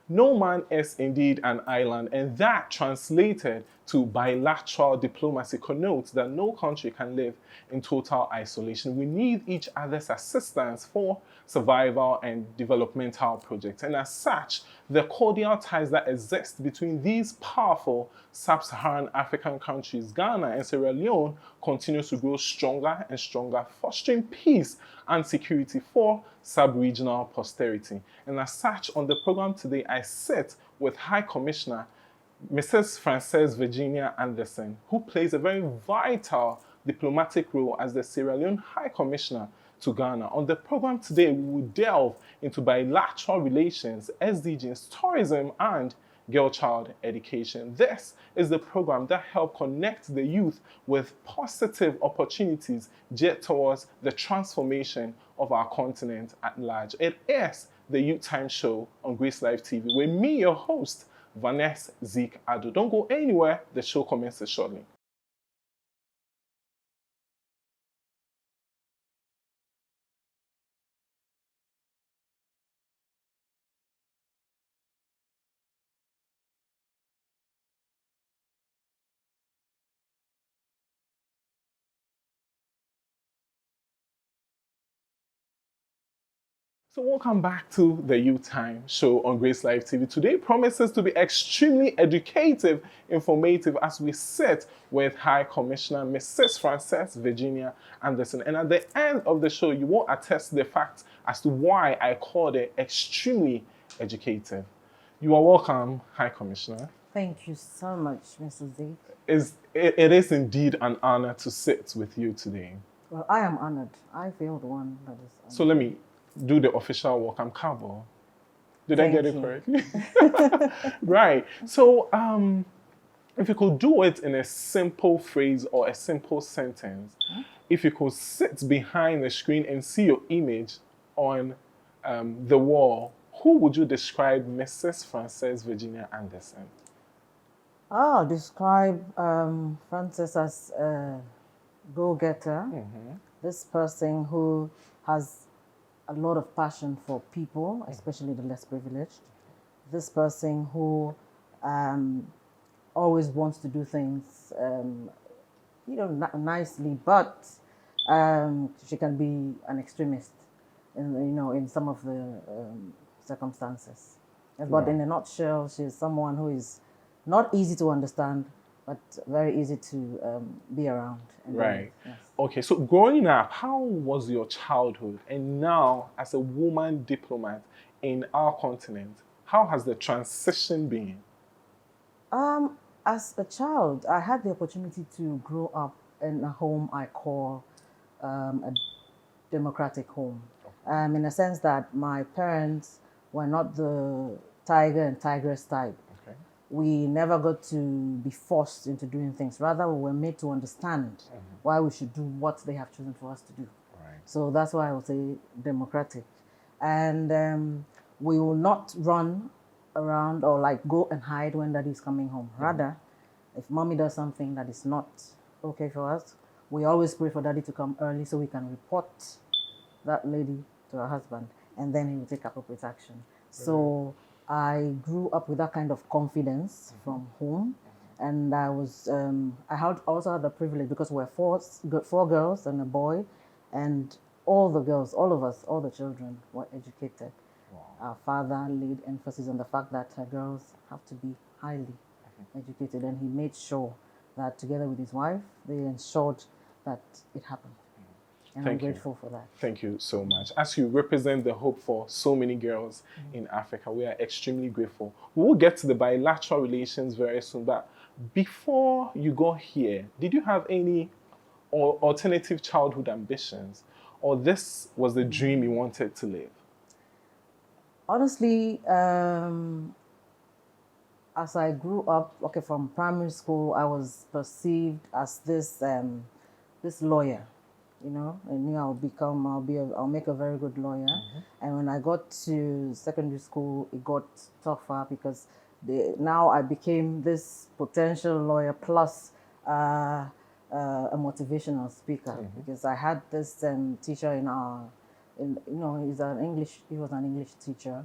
No man is indeed an island, and that translated to bilateral diplomacy connotes that no country can live in total isolation. We need each other's assistance for survival and developmental projects. And as such, the cordial ties that exist between these powerful sub-Saharan African countries, Ghana and Sierra Leone, continues to grow stronger and stronger, fostering peace and security for sub-regional posterity. And as such, on the program today, I sit with High Commissioner Mrs. Francess Virginia Anderson, who plays a very vital diplomatic role as the Sierra Leone High Commissioner to Ghana. On the program today, we will delve into bilateral relations, SDGs, tourism, and girl-child education. This is the program that helps connect the youth with positive opportunities geared towards the transformation of our continent at large. It is the Youth Time Show on Grace Live TV, with me, your host, Vanessa Zeke Ado. Don't go anywhere, the show commences shortly. So welcome back to the Youth Time Show on Grace Live TV. Today promises to be extremely educative, informative as we sit with High Commissioner Mrs. Francess Virginia Anderson. And at the end of the show, you will attest the fact as to why I called it extremely educative. You are welcome, High Commissioner. Thank you so much, Mrs. Z. It is indeed an honor to sit with you today. Well, I am honored. I feel the one that is honored. So let me do the official welcome cabo. Did I get it correctly? Right. So if you could do it in a simple phrase or a simple sentence, if you could sit behind the screen and see your image on the wall, who would you describe Mrs. Francess Virginia Anderson? I'll describe Francess as a go-getter, this person who has a lot of passion for people, especially the less privileged. This person who always wants to do things, nicely, but she can be an extremist, in some of the circumstances. But in a nutshell, she's someone who is not easy to understand, but very easy to be around. Right. Yes. Okay, so growing up, how was your childhood? And now, as a woman diplomat in our continent, how has the transition been? As a child, I had the opportunity to grow up in a home I call a democratic home. In a sense that my parents were not the tiger and tigress type. We never got to be forced into doing things. Rather, we were made to understand why we should do what they have chosen for us to do. Right. So that's why I would say democratic. And we will not run around or like go and hide when daddy's coming home. Rather, if mommy does something that is not okay for us, we always pray for daddy to come early so we can report that lady to her husband, and then he will take appropriate action. Right. So I grew up with that kind of confidence from home, and I was also had the privilege because we're four girls and a boy, and all the girls, all of us, all the children were educated. Wow. Our father laid emphasis on the fact that girls have to be highly educated, and he made sure that together with his wife, they ensured that it happened. And I'm grateful for that. Thank you so much. As you represent the hope for so many girls in Africa, we are extremely grateful. We will get to the bilateral relations very soon, but before you got here, did you have any alternative childhood ambitions, or this was the dream you wanted to live? Honestly, as I grew up, from primary school, I was perceived as this lawyer. I knew I'll make a very good lawyer. And when I got to secondary school, it got tougher because now I became this potential lawyer plus a motivational speaker, because I had this teacher he was an English teacher.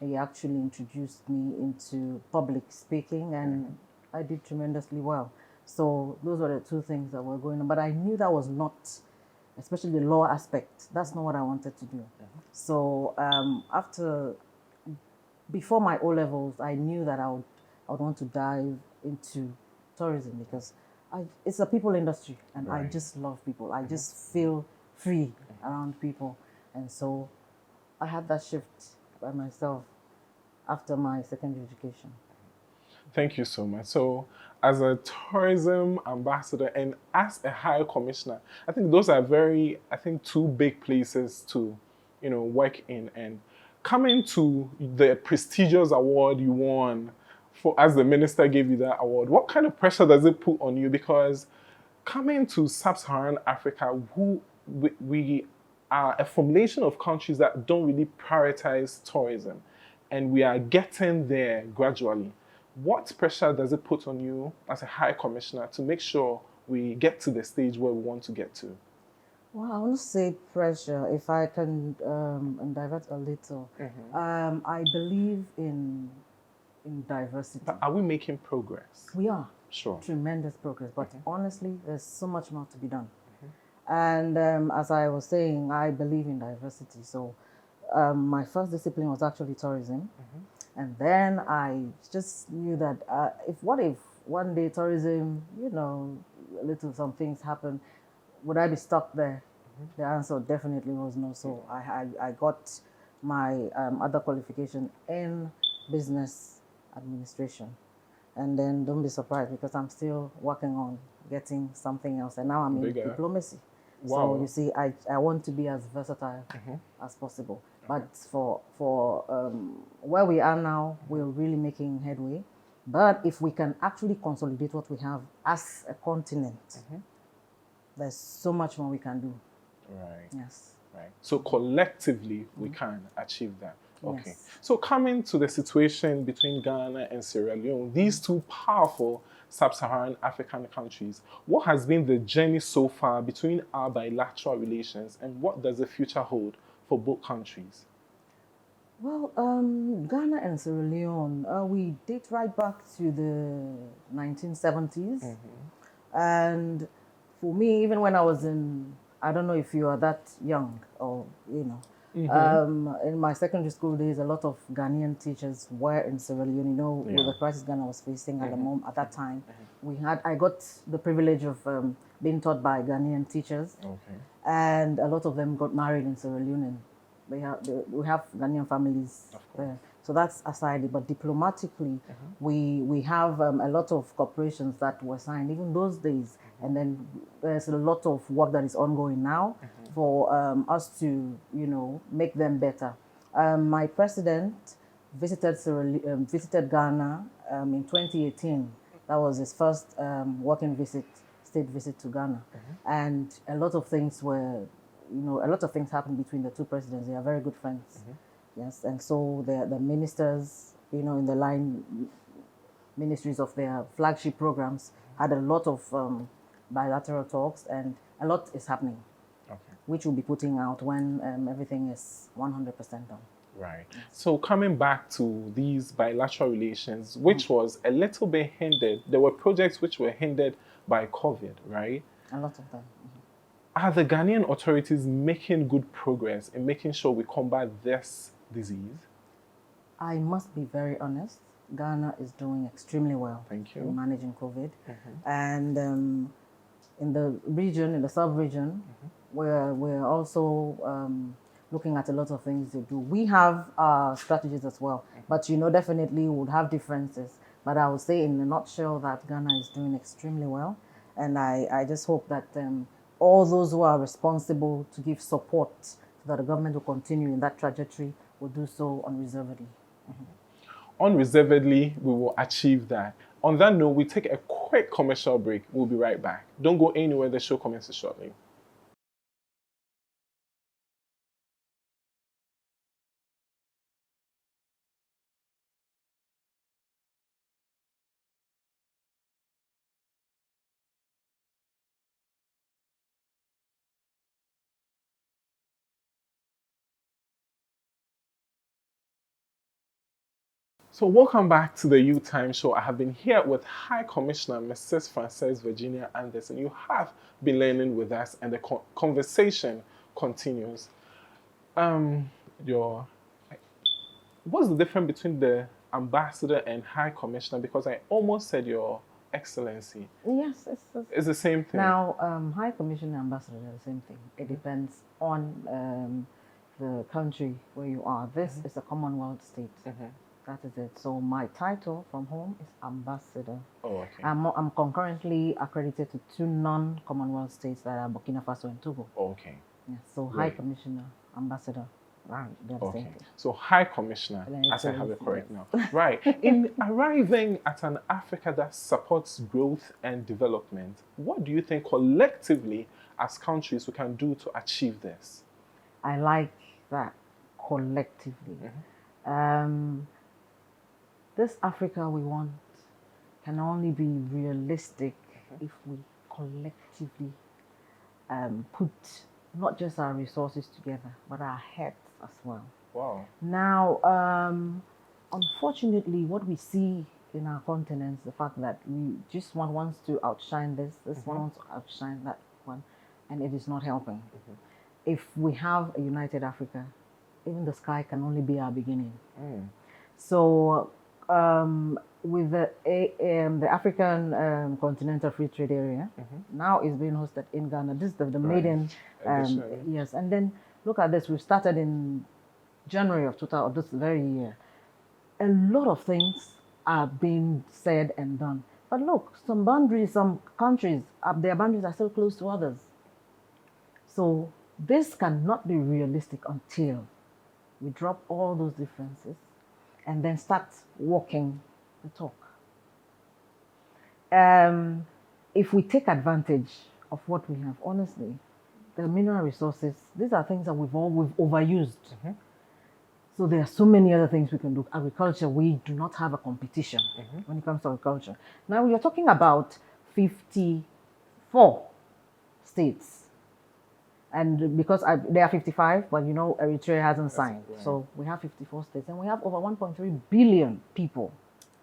he actually introduced me into public speaking, and I did tremendously well. So those were the two things that were going on. But I knew that was not, especially the law aspect, that's not what I wanted to do. So before my O levels, I knew that I would want to dive into tourism because it's a people industry, and I just love people. I just feel free around people, and so I had that shift by myself after my secondary education. Thank you so much. So, as a tourism ambassador and as a high commissioner, I think those are two big places to, work in. And coming to the prestigious award you won for, as the minister gave you that award, what kind of pressure does it put on you? Because coming to sub-Saharan Africa, we are a formulation of countries that don't really prioritize tourism, and we are getting there gradually. What pressure does it put on you as a high commissioner to make sure we get to the stage where we want to get to? Well, I want to say pressure, if I can divert a little. I believe in diversity. But are we making progress? We are. Sure. Tremendous progress. But honestly, there's so much more to be done. And as I was saying, I believe in diversity. So my first discipline was actually tourism. And then I just knew that if one day tourism, some things happen, would I be stuck there? The answer definitely was no. So I got my other qualification in business administration. And then don't be surprised because I'm still working on getting something else. And now I'm in diplomacy. Wow. So you see, I want to be as versatile as possible. But for where we are now, we're really making headway. But if we can actually consolidate what we have as a continent, there's so much more we can do. Right. Yes. Right. So collectively, we can achieve that. Okay. Yes. So coming to the situation between Ghana and Sierra Leone, these two powerful sub-Saharan African countries, what has been the journey so far between our bilateral relations, and what does the future hold for both countries? Well, Ghana and Sierra Leone, we date right back to the 1970s. And for me, even when I was I don't know if you are that young or, in my secondary school days, a lot of Ghanaian teachers were in Sierra Leone, with the crisis Ghana was facing at that time. I got the privilege of being taught by Ghanaian teachers. And a lot of them got married in Sierra Leone, and we have Ghanaian families there. So that's aside, but diplomatically, we have a lot of corporations that were signed even those days, and then there's a lot of work that is ongoing now for us to make them better. My president visited Ghana in 2018. That was his first working state visit to Ghana, and a lot of things happened between the two presidents. They are very good friends. Yes, and so the ministers, in the line ministries of their flagship programs had a lot of bilateral talks, and a lot is happening, which we'll be putting out when everything is 100% done. Right. Yes. So coming back to these bilateral relations, which was a little bit hindered, there were projects which were hindered by COVID, right? A lot of them. Are the Ghanaian authorities making good progress in making sure we combat this disease? I must be very honest. Ghana is doing extremely well. Thank you. In managing COVID. And in the region, in the sub-region, we're also looking at a lot of things to do. We have strategies as well, but definitely would have differences. But I would say in a nutshell that Ghana is doing extremely well. And I just hope that all those who are responsible to give support so that the government will continue in that trajectory will do so unreservedly. Unreservedly, we will achieve that. On that note, we take a quick commercial break. We'll be right back. Don't go anywhere. The show commences shortly. So welcome back to the Youth Time Show. I have been here with High Commissioner Mrs. Francess Virginia Anderson. You have been learning with us, and the conversation continues. What's the difference between the ambassador and High Commissioner? Because I almost said Your Excellency. Yes, it's the same thing. Now, High Commissioner and Ambassador are the same thing. It depends on the country where you are. This is a Commonwealth state. That is it. So my title from home is Ambassador. Oh, okay. I'm concurrently accredited to 2 non-Commonwealth states that are Burkina Faso and Togo. Oh, okay. Yeah, so High Commissioner, Ambassador. Right, okay. So High Commissioner, as I have it correct now. Right. In arriving at an Africa that supports growth and development, what do you think collectively as countries we can do to achieve this? I like that, collectively. This Africa we want can only be realistic if we collectively put not just our resources together, but our heads as well. Wow. Now, unfortunately, what we see in our continent is the fact that we just one wants to outshine this one wants to outshine that one, and it is not helping. If we have a united Africa, even the sky can only be our beginning. So, with the African Continental Free Trade Area, now is being hosted in Ghana. This is the maiden, yes. And then look at this. We started in January of 2000, this very year. A lot of things are being said and done. But look, some boundaries, some countries, their boundaries are still close to others. So this cannot be realistic until we drop all those differences and then start walking the talk. If we take advantage of what we have, honestly, the mineral resources, these are things that we've overused. So there are so many other things we can do. Agriculture, we do not have a competition when it comes to agriculture. Now we are talking about 54 states. And because there are 55, but you know, Eritrea hasn't signed. Right. So we have 54 states and we have over 1.3 billion people.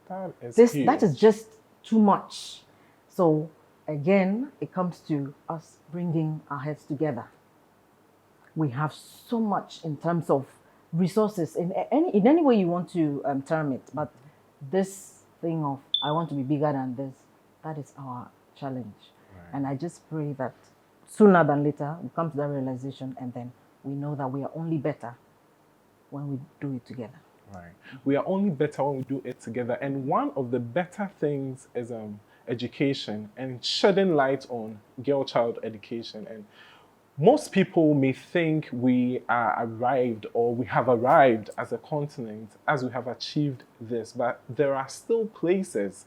That is huge. That is just too much. So again, it comes to us bringing our heads together. We have so much in terms of resources, in any way you want to term it. But this thing of, I want to be bigger than this, that is our challenge. Right. And I just pray that sooner than later, we come to that realization, and then we know that we are only better when we do it together. Right. We are only better when we do it together. And one of the better things is education and shedding light on girl-child education. And most people may think we are arrived, or we have arrived as a continent as we have achieved this, but there are still places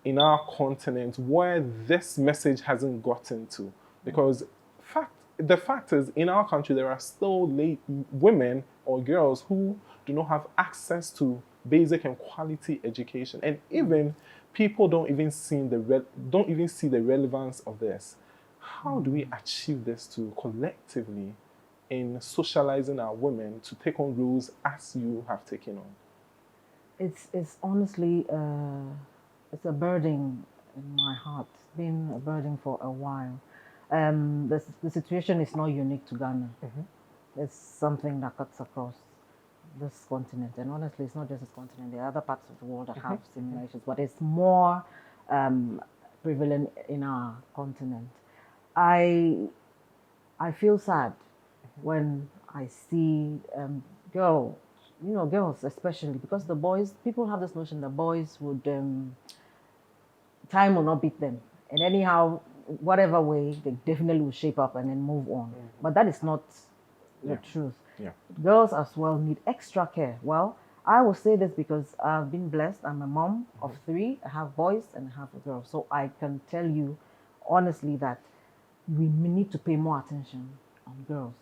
in our continent where this message hasn't gotten to. Because the fact is, in our country, there are still women or girls who do not have access to basic and quality education, and even people don't even see the relevance of this. How do we achieve this to collectively in socializing our women to take on roles as you have taken on? It's honestly it's a burden in my heart. It's been a burden for a while. The situation is not unique to Ghana. It's something that cuts across this continent. And honestly, it's not just this continent. There are other parts of the world that have similar issues, but it's more prevalent in our continent. I feel sad when I see girls especially, because the boys, people have this notion that boys would, time will not beat them. And anyhow, whatever way, they definitely will shape up and then move on. But that is not the truth. Girls as well need extra care. Well, I will say this because I've been blessed. I'm a mom of 3. I have boys and I have a girl. So I can tell you honestly that we need to pay more attention on girls.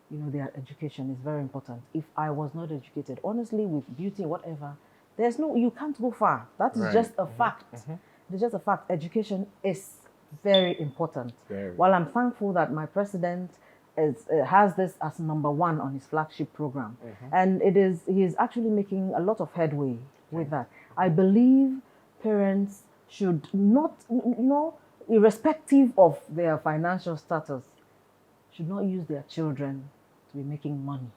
You know, their education is very important. If I was not educated, honestly, with beauty or whatever, you can't go far. That is just a fact. It's just a fact. Education is very important. While I'm thankful that my president has this as #1 on his flagship program, and he is actually making a lot of headway with that. I believe parents should not, irrespective of their financial status, should not use their children to be making money,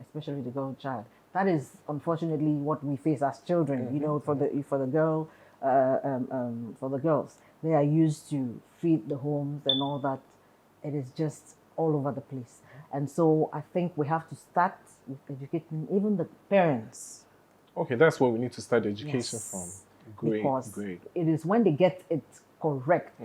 especially the girl child. That is unfortunately what we face as children. For the girl, for the girls, they are used to feed the homes and all that. It is just all over the place, and so I think we have to start with educating even the parents. Okay, that's where we need to start education Yes, from. Great, because great. it is when they get it correct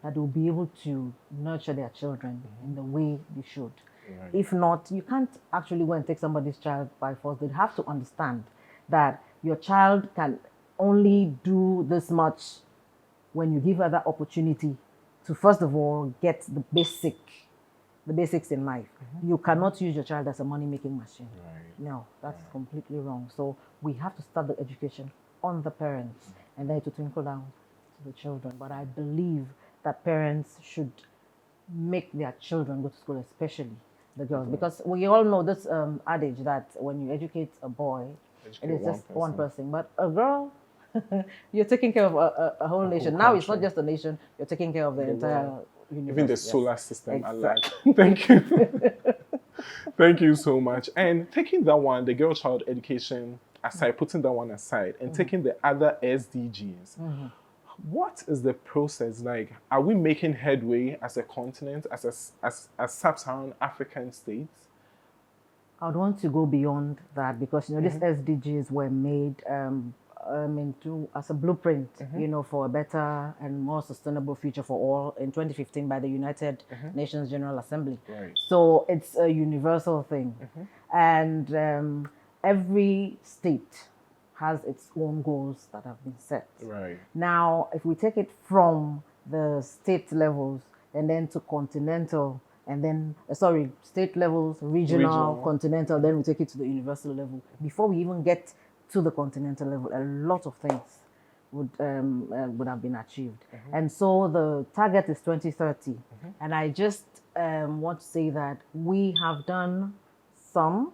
that they'll be able to nurture their children in the way they should. Right. If not, you can't actually go and take somebody's child by force. They have to understand that your child can only do this much when you give her that opportunity to, first of all, get the basics in life. You cannot use your child as a money-making machine. Right. No, that's completely wrong. So we have to start the education on the parents and then to trickle down to the children. But I believe that parents should make their children go to school, especially the girls, because we all know this adage that when you educate a boy, it is just one person, but a girl, you're taking care of a whole nation. Now it's not just a nation, you're taking care of the entire universe. Even the solar system. Exactly. Thank you. Thank you so much. And taking that one, the girl child education aside, putting that one aside, and taking the other SDGs, what is the process like? Are we making headway as a continent, as sub-Saharan African states? I would want to go beyond that because these SDGs were made as a blueprint, for a better and more sustainable future for all in 2015 by the United Nations General Assembly. Right. So it's a universal thing, and every state has its own goals that have been set. Right. Now, if we take it from the state levels and then to continental, and then, state levels, regional, continental, then we take it to the universal level. Before we even get to the continental level, a lot of things would have been achieved. And so the target is 2030. And I just want to say that we have done some,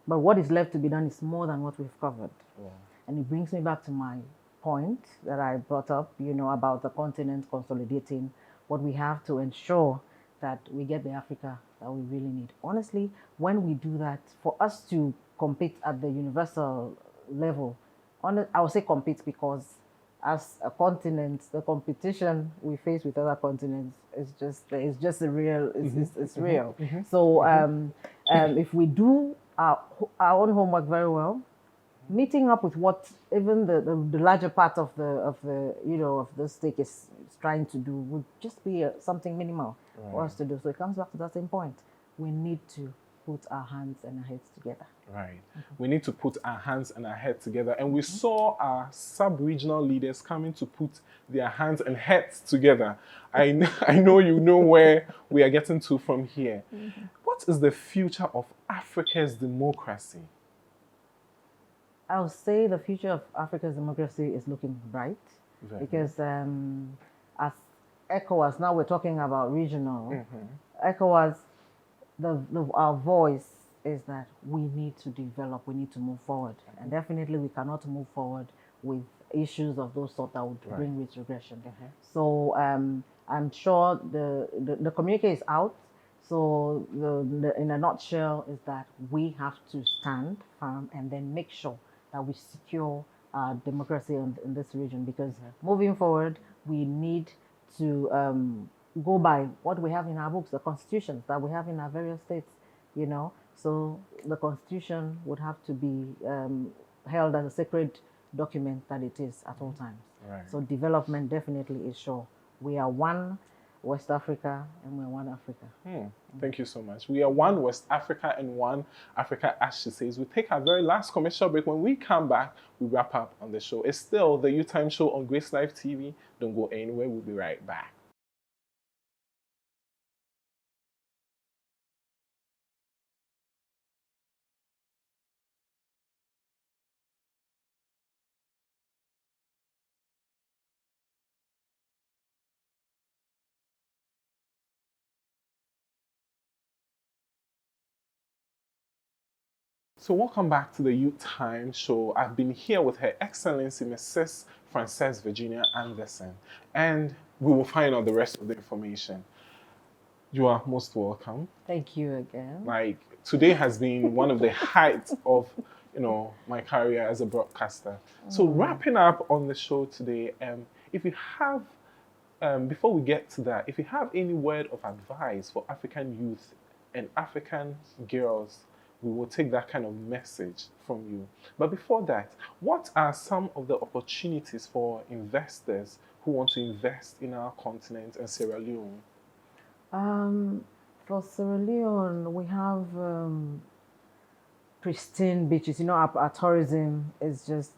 but what is left to be done is more than what we've covered. Wow. And it brings me back to my point that I brought up, about the continent consolidating. What we have to ensure that we get the Africa that we really need. Honestly, when we do that, for us to compete at the universal level, I would say compete because as a continent, the competition we face with other continents is just real. It's real. So if we do our own homework very well, meeting up with what even the larger part of the stake is trying to do would just be something minimal for us to do. So it comes back to that same point. We need to put our hands and our heads together. Right. We need to put our hands and our heads together. And we saw our sub-regional leaders coming to put their hands and heads together. I know you know where we are getting to from here. What is the future of Africa's democracy? I'll say the future of Africa's democracy is looking bright because as ECOWAS, now we're talking about regional, ECOWAS, our voice is that we need to develop, we need to move forward. And definitely we cannot move forward with issues of those sort that would bring retrogression. So I'm sure the communique is out. So in a nutshell is that we have to stand firm and then make sure that we secure democracy in this region, because moving forward, we need to go by what we have in our books, the constitutions that we have in our various states, So the constitution would have to be held as a sacred document that it is at all times. Right. So development definitely is sure. We are one West Africa and we're one Africa. Thank you so much. We are one West Africa and one Africa, as she says. We take our very last commercial break. When we come back, we wrap up on the show. It's still the Youth Time Show on Grace Life TV. Don't go anywhere. We'll be right back. So welcome back to the Youth Time Show. I've been here with Her Excellency Mrs. Francess Virginia Anderson, and we will find out the rest of the information. You are most welcome. Thank you again. Like, today has been one of the heights of, my career as a broadcaster. So wrapping up on the show today, if you have, before we get to that, if you have any word of advice for African youth and African girls, we will take that kind of message from you. But before that, what are some of the opportunities for investors who want to invest in our continent and Sierra Leone? For Sierra Leone, we have pristine beaches. Our tourism is just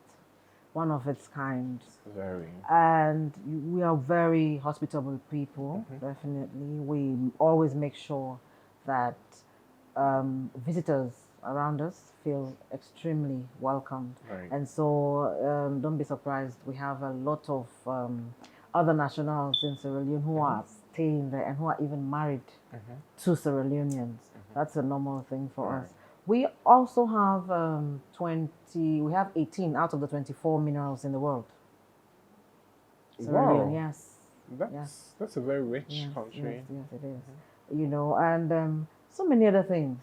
one of its kind. Very. And we are very hospitable people, definitely. We always make sure that visitors around us feel extremely welcomed. Right. And so don't be surprised. We have a lot of other nationals in Sierra Leone who are staying there and who are even married to Sierra Leoneans. That's a normal thing for us. We also have 18 out of the 24 minerals in the world. Sierra Leone, yes. That's a very rich country. Yes, it is. And so many other things.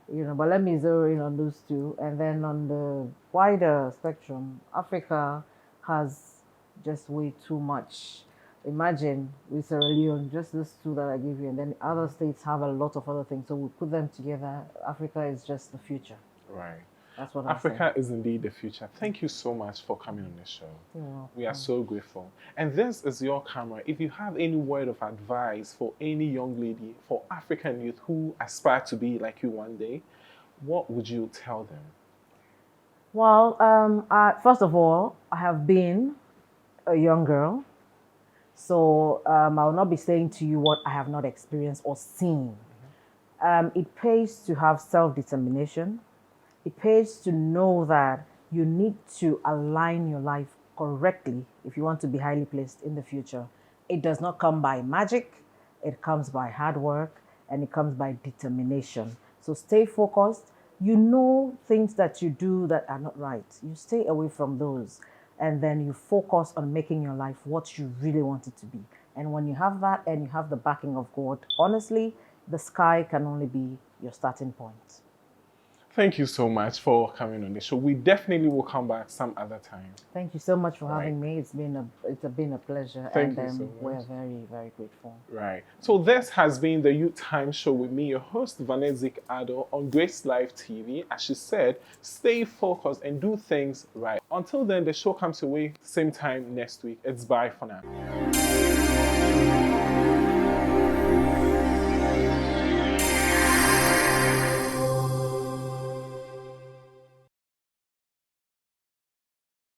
But let me zero in on those two. And then on the wider spectrum, Africa has just way too much. Imagine with Sierra Leone, just those two that I gave you, and then other states have a lot of other things. So we put them together. Africa is just the future. Right. That's what Africa is indeed the future. Thank you so much for coming on the show. You're welcome. We are so grateful. And this is your camera. If you have any word of advice for any young lady, for African youth who aspire to be like you one day, what would you tell them? Well, first of all, I have been a young girl. So I will not be saying to you what I have not experienced or seen. It pays to have self-determination. It pays to know that you need to align your life correctly if you want to be highly placed in the future. It does not come by magic. It comes by hard work, and it comes by determination. So stay focused. You know things that you do that are not right. You stay away from those. And then you focus on making your life what you really want it to be. And when you have that and you have the backing of God, honestly, the sky can only be your starting point. Thank you so much for coming on the show. We definitely will come back some other time. Thank you so much for having me. It's been a pleasure. Thank you so much. We're very, very grateful. Right. So this has been the Youth Time Show with me, your host, Vanessa Ado, on Grace Live TV. As she said, stay focused and do things right. Until then, the show comes your way same time next week. It's bye for now.